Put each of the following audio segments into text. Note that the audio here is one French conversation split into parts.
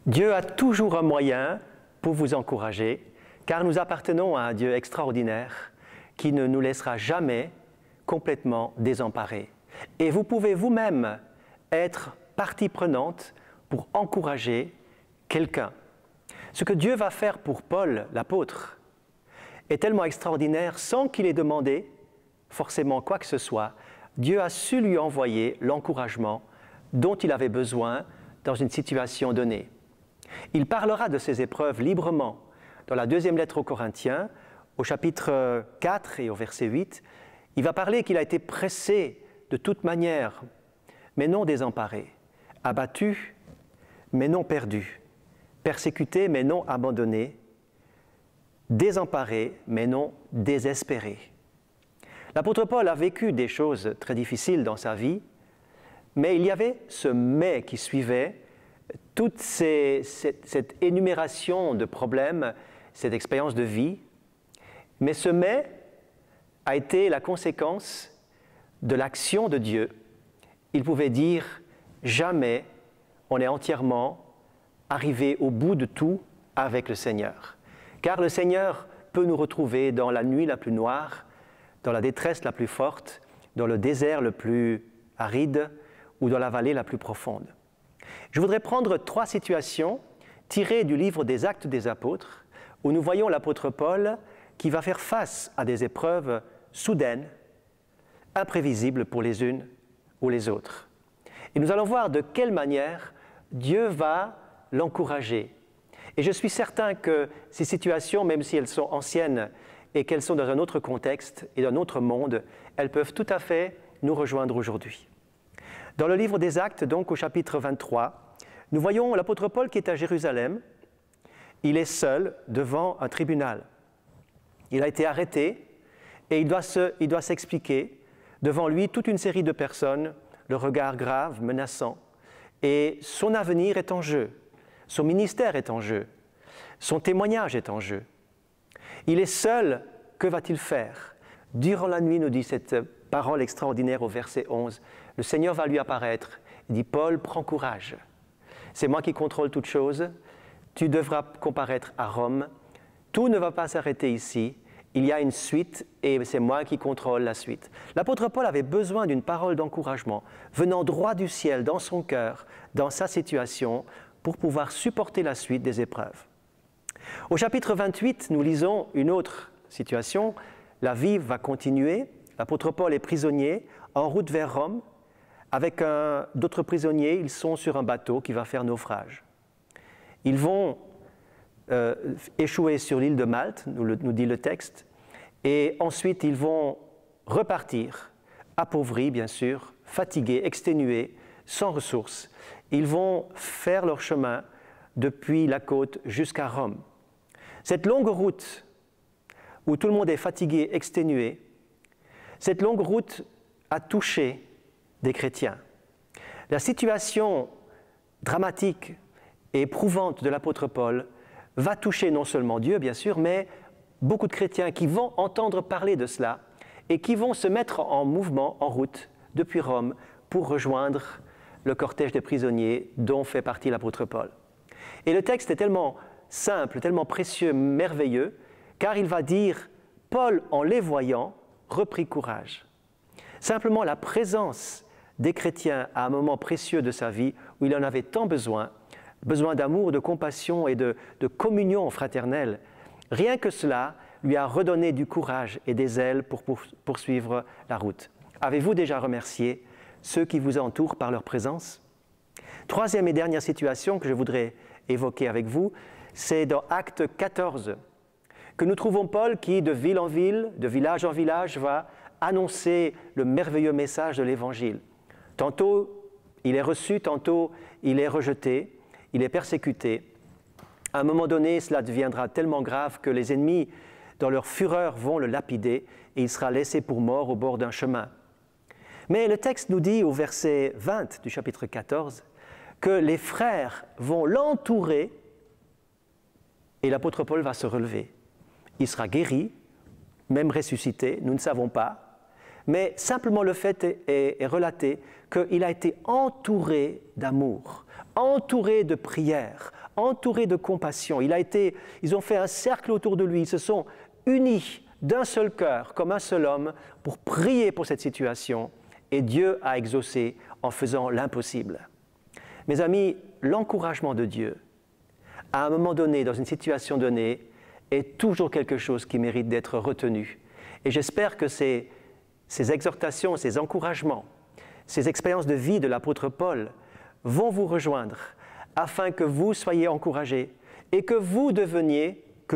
Dieu a toujours un moyen pour vous encourager, car nous appartenons à un Dieu extraordinaire qui ne nous laissera jamais complètement désemparés. Et vous pouvez vous-même être partie prenante pour encourager quelqu'un. Ce que Dieu va faire pour Paul, l'apôtre, est tellement extraordinaire sans qu'il ait demandé forcément quoi que ce soit. Dieu a su lui envoyer l'encouragement dont il avait besoin dans une situation donnée. Il parlera de ses épreuves librement dans la deuxième lettre aux Corinthiens, au chapitre 4 et au verset 8. Il va parler qu'il a été pressé de toute manière, mais non désemparé, abattu, mais non perdu, persécuté, mais non abandonné, désemparé, mais non désespéré. L'apôtre Paul a vécu des choses très difficiles dans sa vie, mais il y avait ce « mais » qui suivait toute cette énumération de problèmes, cette expérience de vie. Mais ce « mais » a été la conséquence de l'action de Dieu. Il pouvait dire « jamais on est entièrement arrivé au bout de tout avec le Seigneur ». Car le Seigneur peut nous retrouver dans la nuit la plus noire, dans la détresse la plus forte, dans le désert le plus aride ou dans la vallée la plus profonde. Je voudrais prendre 3 situations tirées du livre des Actes des Apôtres, où nous voyons l'apôtre Paul qui va faire face à des épreuves soudaines, imprévisibles pour les unes ou les autres. Et nous allons voir de quelle manière Dieu va l'encourager. Et je suis certain que ces situations, même si elles sont anciennes et qu'elles sont dans un autre contexte et dans un autre monde, elles peuvent tout à fait nous rejoindre aujourd'hui. Dans le livre des Actes, donc au chapitre 23, nous voyons l'apôtre Paul qui est à Jérusalem. Il est seul devant un tribunal. Il a été arrêté et il doit s'expliquer. Devant lui, toute une série de personnes, le regard grave, menaçant. Et son avenir est en jeu. Son ministère est en jeu. Son témoignage est en jeu. Il est seul, que va-t-il faire? Durant la nuit, nous dit cette parole extraordinaire au verset 11, le Seigneur va lui apparaître. Il dit, Paul, prends courage. C'est moi qui contrôle toutes choses. Tu devras comparaître à Rome. Tout ne va pas s'arrêter ici. Il y a une suite et c'est moi qui contrôle la suite. L'apôtre Paul avait besoin d'une parole d'encouragement venant droit du ciel dans son cœur, dans sa situation, pour pouvoir supporter la suite des épreuves. Au chapitre 28, nous lisons une autre situation. La vie va continuer. L'apôtre Paul est prisonnier, en route vers Rome. Avec d'autres prisonniers, ils sont sur un bateau qui va faire naufrage. Ils vont échouer sur l'île de Malte, nous dit le texte, et ensuite ils vont repartir, appauvris bien sûr, fatigués, exténués, sans ressources. Ils vont faire leur chemin depuis la côte jusqu'à Rome. Cette longue route où tout le monde est fatigué, exténué, cette longue route a touché des chrétiens. La situation dramatique et éprouvante de l'apôtre Paul va toucher non seulement Dieu, bien sûr, mais beaucoup de chrétiens qui vont entendre parler de cela et qui vont se mettre en mouvement, en route, depuis Rome, pour rejoindre le cortège des prisonniers dont fait partie l'apôtre Paul. Et le texte est tellement simple, tellement précieux, merveilleux, car il va dire « Paul, en les voyant, reprit courage ». Simplement la présence des chrétiens à un moment précieux de sa vie où il en avait tant besoin d'amour, de compassion et de communion fraternelle. Rien que cela lui a redonné du courage et des ailes pour poursuivre la route. Avez-vous déjà remercié ceux qui vous entourent par leur présence? Troisième et dernière situation que je voudrais évoquer avec vous, c'est dans Acte 14 que nous trouvons Paul qui, de ville en ville, de village en village, va annoncer le merveilleux message de l'Évangile. Tantôt il est reçu, tantôt il est rejeté. Il est persécuté. À un moment donné, cela deviendra tellement grave que les ennemis, dans leur fureur, vont le lapider et il sera laissé pour mort au bord d'un chemin. Mais le texte nous dit au verset 20 du chapitre 14 que les frères vont l'entourer et l'apôtre Paul va se relever. Il sera guéri, même ressuscité, nous ne savons pas. Mais simplement le fait est relaté qu'il a été entouré d'amour, entouré de prières, entouré de compassion. Ils ont fait un cercle autour de lui, ils se sont unis d'un seul cœur, comme un seul homme, pour prier pour cette situation. Et Dieu a exaucé en faisant l'impossible. Mes amis, l'encouragement de Dieu, à un moment donné, dans une situation donnée, est toujours quelque chose qui mérite d'être retenu. Et j'espère que ces exhortations, ces encouragements, ces expériences de vie de l'apôtre Paul vont vous rejoindre afin que vous soyez encouragés et que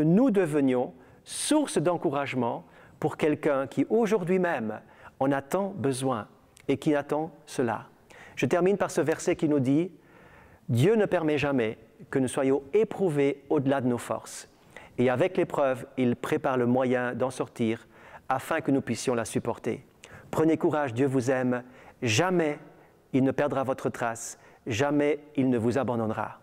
nous devenions source d'encouragement pour quelqu'un qui aujourd'hui même en a tant besoin et qui attend cela. Je termine par ce verset qui nous dit « Dieu ne permet jamais que nous soyons éprouvés au-delà de nos forces. Et avec l'épreuve, il prépare le moyen d'en sortir afin que nous puissions la supporter. Prenez courage, Dieu vous aime. Jamais il ne perdra votre trace. Jamais il ne vous abandonnera. »